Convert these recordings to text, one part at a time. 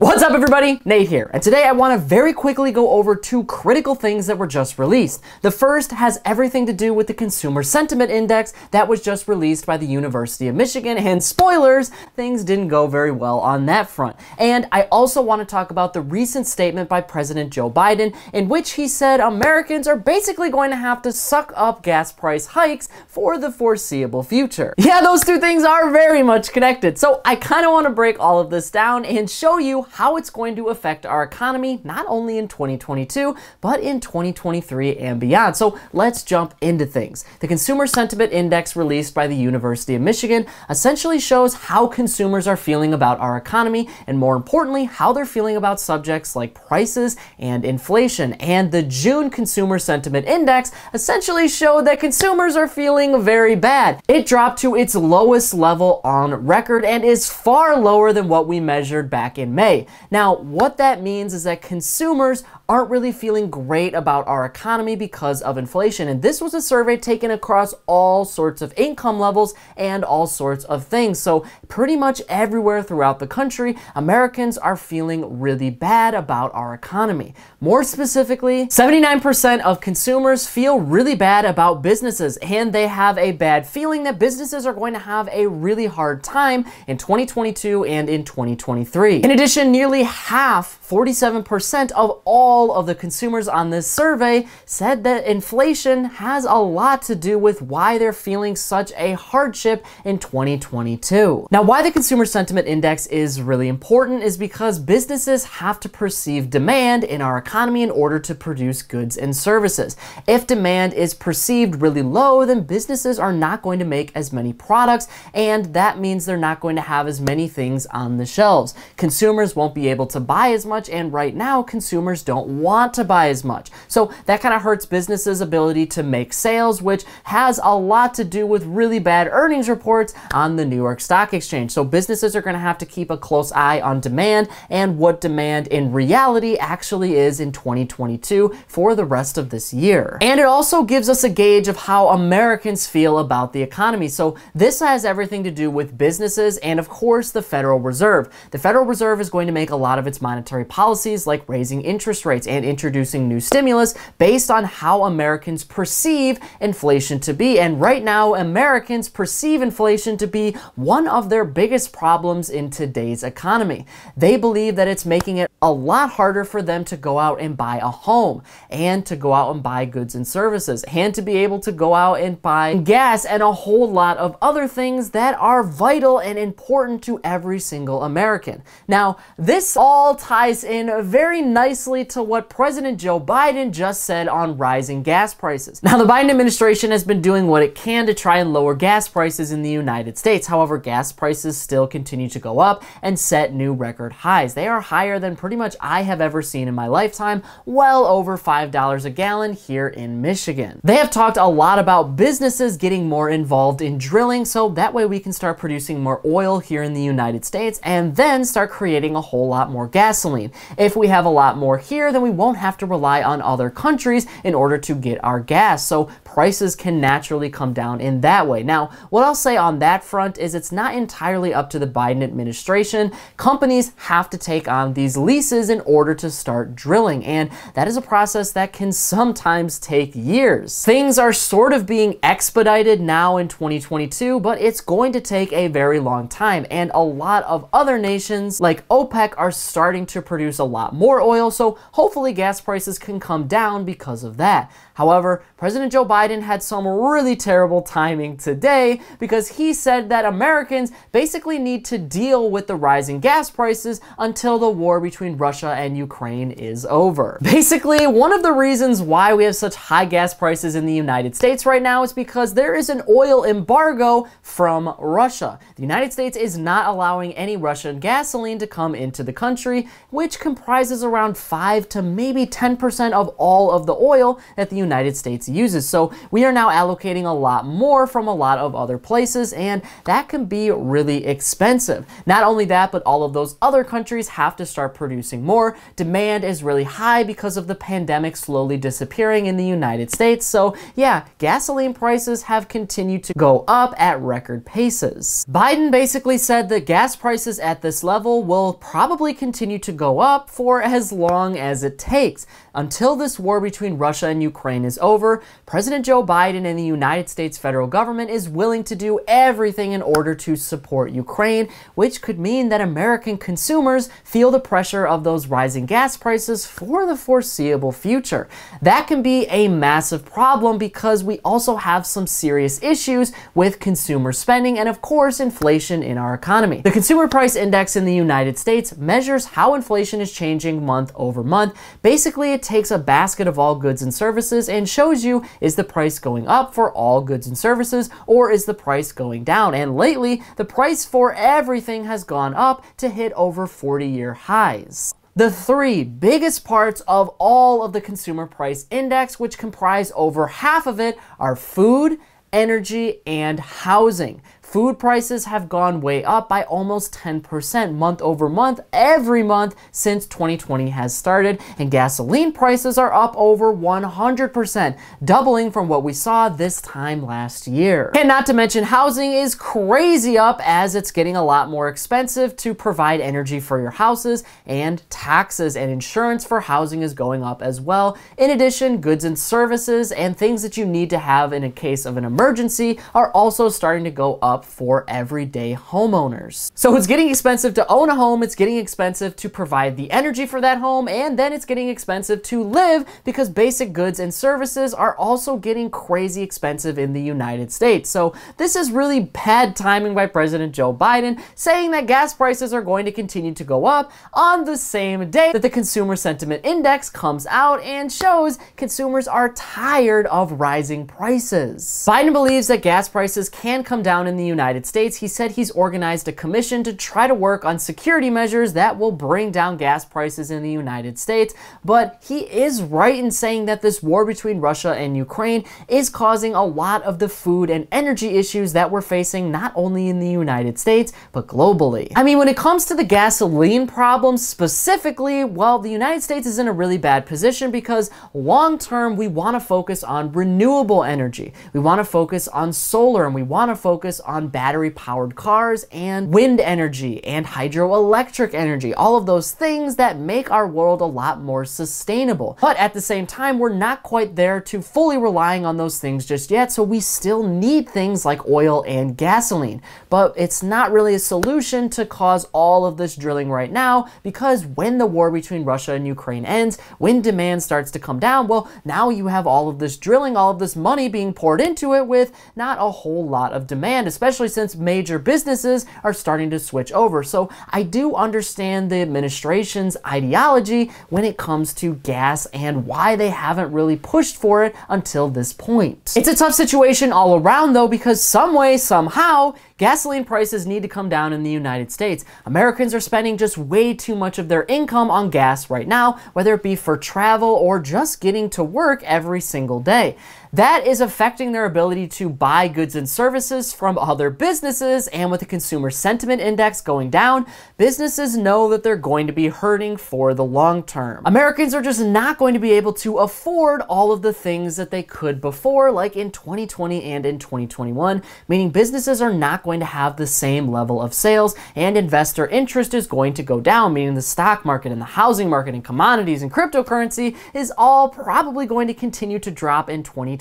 What's up everybody, Nate here, and today I want to very quickly go over two critical things that were just released. The first has everything to do with the Consumer Sentiment Index that was just released by the University of Michigan, and spoilers, things didn't go very well on that front. And I also want to talk about the recent statement by President Joe Biden in which he said Americans are basically going to have to suck up gas price hikes for the foreseeable future. Yeah, those two things are very much connected, so I kind of want to break all of this down and show you how it's going to affect our economy, not only in 2022, but in 2023 and beyond. So let's jump into things. The Consumer Sentiment Index released by the University of Michigan essentially shows how consumers are feeling about our economy, and more importantly, how they're feeling about subjects like prices and inflation. And the June Consumer Sentiment Index essentially showed that consumers are feeling very bad. It dropped to its lowest level on record and is far lower than what we measured back in May. Now, what that means is that consumers aren't really feeling great about our economy because of inflation. And this was a survey taken across all sorts of income levels and all sorts of things. So pretty much everywhere throughout the country, Americans are feeling really bad about our economy. More specifically, 79% of consumers feel really bad about businesses, and they have a bad feeling that businesses are going to have a really hard time in 2022 and in 2023. In addition, nearly half, 47% of all of the consumers on this survey said that inflation has a lot to do with why they're feeling such a hardship in 2022. Now, why the Consumer Sentiment Index is really important is because businesses have to perceive demand in our economy in order to produce goods and services. If demand is perceived really low, then businesses are not going to make as many products, and that means they're not going to have as many things on the shelves. Consumers won't be able to buy as much, and right now consumers don't want to buy as much. So that kind of hurts businesses' ability to make sales, which has a lot to do with really bad earnings reports on the New York Stock Exchange. So businesses are going to have to keep a close eye on demand and what demand in reality actually is in 2022 for the rest of this year. And it also gives us a gauge of how Americans feel about the economy. So this has everything to do with businesses and of course the Federal Reserve. The Federal Reserve is going to make a lot of its monetary policies like raising interest rates and introducing new stimulus based on how Americans perceive inflation to be. And right now, Americans perceive inflation to be one of their biggest problems in today's economy. They believe that it's making it a lot harder for them to go out and buy a home, and to go out and buy goods and services, and to be able to go out and buy gas and a whole lot of other things that are vital and important to every single American. Now, this all ties in very nicely to what President Joe Biden just said on rising gas prices. Now, the Biden administration has been doing what it can to try and lower gas prices in the United States. However, gas prices still continue to go up and set new record highs. They are higher than pretty much I have ever seen in my lifetime, well over $5 a gallon here in Michigan. They have talked a lot about businesses getting more involved in drilling, so that way we can start producing more oil here in the United States and then start creating a whole lot more gasoline. If we have a lot more here, then we won't have to rely on other countries in order to get our gas. So prices can naturally come down in that way. Now, what I'll say on that front is it's not entirely up to the Biden administration. Companies have to take on these leases in order to start drilling, and that is a process that can sometimes take years. Things are sort of being expedited now in 2022, but it's going to take a very long time, and a lot of other nations like OPEC are starting to produce a lot more oil, so hopefully gas prices can come down because of that. However, President Joe Biden had some really terrible timing today because he said that Americans basically need to deal with the rising gas prices until the war between Russia and Ukraine is over. Basically, one of the reasons why we have such high gas prices in the United States right now is because there is an oil embargo from Russia. The United States is not allowing any Russian gasoline to come into the country, which comprises around 5 to maybe 10% of all of the oil that the United States uses. So So we are now allocating a lot more from a lot of other places, and that can be really expensive. Not only that, but all of those other countries have to start producing more. Demand is really high because of the pandemic slowly disappearing in the United States. So yeah, gasoline prices have continued to go up at record paces. Biden basically said that gas prices at this level will probably continue to go up for as long as it takes. Until this war between Russia and Ukraine is over, President Joe Biden and the United States federal government is willing to do everything in order to support Ukraine, which could mean that American consumers feel the pressure of those rising gas prices for the foreseeable future. That can be a massive problem because we also have some serious issues with consumer spending and, of course, inflation in our economy. The Consumer Price Index in the United States measures how inflation is changing month over month. Basically, it takes a basket of all goods and services and shows you, is the price going up for all goods and services, or is the price going down? And lately, the price for everything has gone up to hit over 40-year highs. The three biggest parts of all of the Consumer Price Index, which comprise over half of it, are food, energy, and housing. Food prices have gone way up by almost 10% month over month, every month since 2020 has started, and gasoline prices are up over 100%, doubling from what we saw this time last year. And not to mention, housing is crazy up as it's getting a lot more expensive to provide energy for your houses, and taxes and insurance for housing is going up as well. In addition, goods and services and things that you need to have in a case of an emergency are also starting to go up for everyday homeowners. So it's getting expensive to own a home, it's getting expensive to provide the energy for that home, and then it's getting expensive to live because basic goods and services are also getting crazy expensive in the United States. So this is really bad timing by President Joe Biden, saying that gas prices are going to continue to go up on the same day that the Consumer Sentiment Index comes out and shows consumers are tired of rising prices. Biden believes that gas prices can come down in the United States. He said he's organized a commission to try to work on security measures that will bring down gas prices in the United States. But he is right in saying that this war between Russia and Ukraine is causing a lot of the food and energy issues that we're facing not only in the United States, but globally. I mean, when it comes to the gasoline problem specifically, well, the United States is in a really bad position because long term, we want to focus on renewable energy. We want to focus on solar, and we want to focus on battery-powered cars and wind energy and hydroelectric energy, all of those things that make our world a lot more sustainable. But at the same time, we're not quite there to fully relying on those things just yet, so we still need things like oil and gasoline. But it's not really a solution to cause all of this drilling right now, because when the war between Russia and Ukraine ends, when demand starts to come down, well, now you have all of this drilling, all of this money being poured into it with not a whole lot of demand, especially since major businesses are starting to switch over. So I do understand the administration's ideology when it comes to gas and why they haven't really pushed for it until this point. It's a tough situation all around though, because some way, somehow, gasoline prices need to come down in the United States. Americans are spending just way too much of their income on gas right now, whether it be for travel or just getting to work every single day. That is affecting their ability to buy goods and services from other businesses, and with the Consumer Sentiment Index going down, businesses know that they're going to be hurting for the long term. Americans are just not going to be able to afford all of the things that they could before, like in 2020 and in 2021, meaning businesses are not going to have the same level of sales, and investor interest is going to go down, meaning the stock market and the housing market and commodities and cryptocurrency is all probably going to continue to drop in 2022.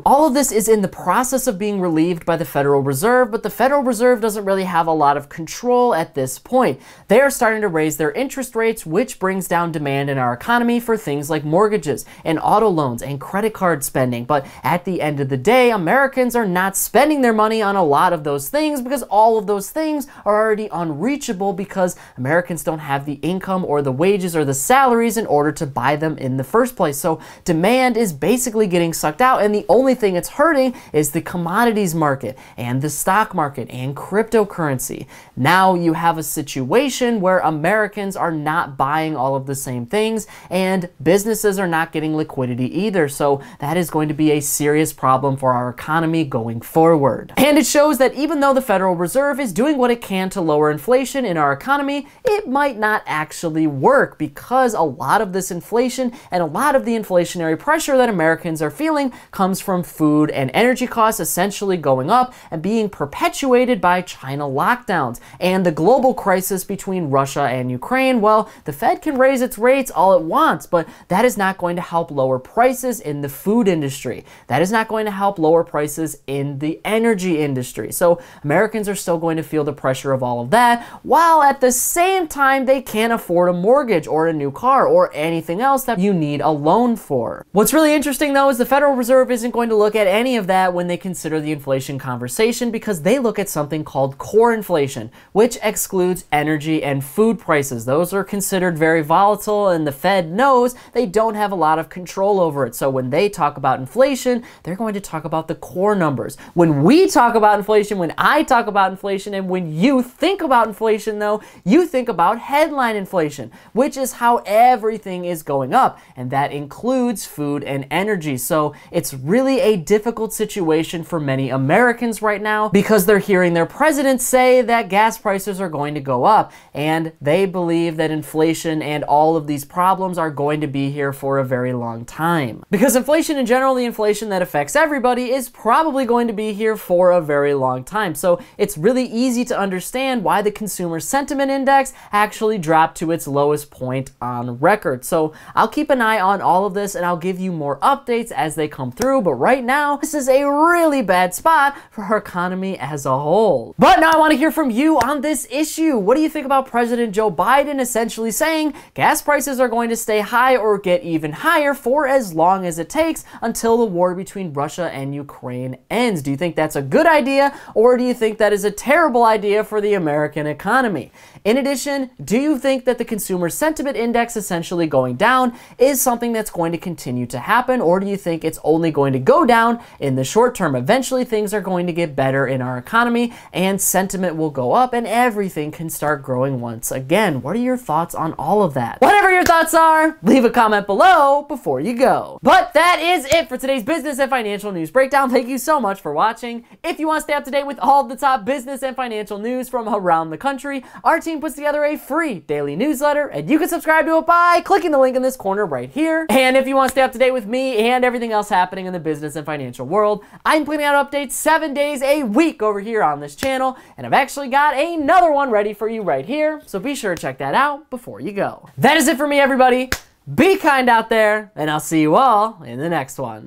All of this is in the process of being relieved by the Federal Reserve, but the Federal Reserve doesn't really have a lot of control at this point. They are starting to raise their interest rates, which brings down demand in our economy for things like mortgages and auto loans and credit card spending. But at the end of the day, Americans are not spending their money on a lot of those things because all of those things are already unreachable because Americans don't have the income or the wages or the salaries in order to buy them in the first place. So demand is basically getting sucked out out, and the only thing it's hurting is the commodities market and the stock market and cryptocurrency. Now you have a situation where Americans are not buying all of the same things, and businesses are not getting liquidity either. So that is going to be a serious problem for our economy going forward. And it shows that even though the Federal Reserve is doing what it can to lower inflation in our economy, it might not actually work, because a lot of this inflation and a lot of the inflationary pressure that Americans are feeling comes from food and energy costs essentially going up and being perpetuated by China lockdowns and the global crisis between Russia and Ukraine. Well, the Fed can raise its rates all it wants, but that is not going to help lower prices in the food industry. That is not going to help lower prices in the energy industry. So Americans are still going to feel the pressure of all of that, while at the same time they can't afford a mortgage or a new car or anything else that you need a loan for. What's really interesting though is the Federal Reserve isn't going to look at any of that when they consider the inflation conversation, because they look at something called core inflation, which excludes energy and food prices. Those are considered very volatile, and the Fed knows they don't have a lot of control over it. So when they talk about inflation, they're going to talk about the core numbers. When we talk about inflation, when I talk about inflation, and when you think about inflation though, you think about headline inflation, which is how everything is going up, and that includes food and energy. So it's really a difficult situation for many Americans right now, because they're hearing their president say that gas prices are going to go up, and they believe that inflation and all of these problems are going to be here for a very long time. Because inflation in general, the inflation that affects everybody, is probably going to be here for a very long time. So it's really easy to understand why the consumer sentiment index actually dropped to its lowest point on record. So I'll keep an eye on all of this, and I'll give you more updates as they come through. But right now, this is a really bad spot for our economy as a whole. But now I want to hear from you on this issue. What do you think about President Joe Biden essentially saying gas prices are going to stay high or get even higher for as long as it takes until the war between Russia and Ukraine ends? Do you think that's a good idea, or do you think that is a terrible idea for the American economy? In addition, do you think that the consumer sentiment index essentially going down is something that's going to continue to happen, or do you think it's only going to go down in the short term? Eventually things are going to get better in our economy and sentiment will go up and everything can start growing once again. What are your thoughts on all of that? Whatever your thoughts are, leave a comment below before you go. But that is it for today's business and financial news breakdown. Thank you so much for watching. If you want to stay up to date with all of the top business and financial news from around the country, our team puts together a free daily newsletter, and you can subscribe to it by clicking the link in this corner right here. And if you want to stay up to date with me and everything else happening in the business and financial world, I'm putting out updates 7 days a week over here on this channel, and I've actually got another one ready for you right here, so be sure to check that out before you go. That is it for me, everybody. Be kind out there, and I'll see you all in the next one.